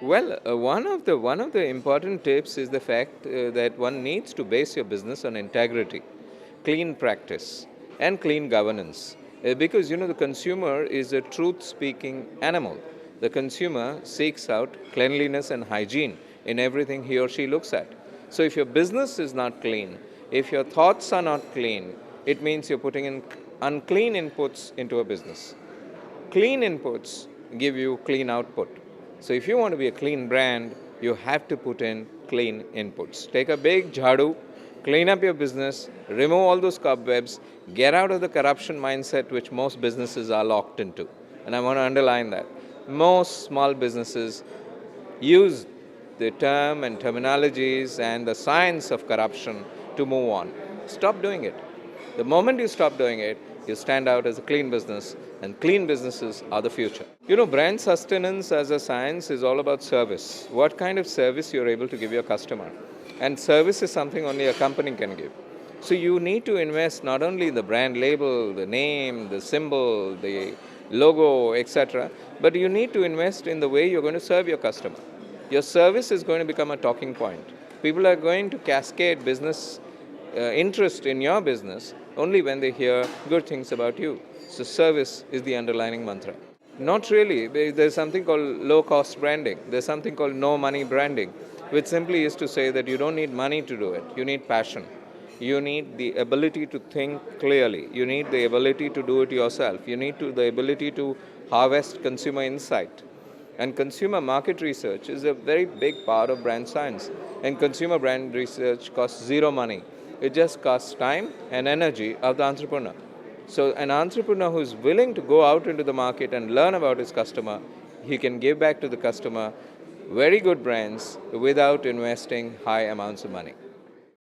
Well, one of the important tips is the fact that one needs to base your business on integrity, clean practice, and clean governance. Because the consumer is a truth-speaking animal. The consumer seeks out cleanliness and hygiene in everything he or she looks at. So if your business is not clean, if your thoughts are not clean, it means you're putting in unclean inputs into a business. Clean inputs give you clean output. So if you want to be a clean brand, you have to put in clean inputs. Take a big jhadu, clean up your business, remove all those cobwebs, get out of the corruption mindset which most businesses are locked into. And I want to underline that. Most small businesses use the term and terminologies and the science of corruption to move on. Stop doing it. The moment you stop doing it, you stand out as a clean business, and clean businesses are the future. Brand sustenance as a science is all about service. What kind of service you're able to give your customer. And service is something only a company can give. So you need to invest not only in the brand label, the name, the symbol, the logo, etc., but you need to invest in the way you're going to serve your customer. Your service is going to become a talking point. People are going to cascade business interest in your business only when they hear good things about you. So service is the underlying mantra. Not really. There's something called low-cost branding. There's something called no-money branding, which simply is to say that you don't need money to do it. You need passion. You need the ability to think clearly. You need the ability to do it yourself. You need the ability to harvest consumer insight. And consumer market research is a very big part of brand science. And consumer brand research costs zero money. It just costs time and energy of the entrepreneur. So an entrepreneur who is willing to go out into the market and learn about his customer, he can give back to the customer very good brands without investing high amounts of money.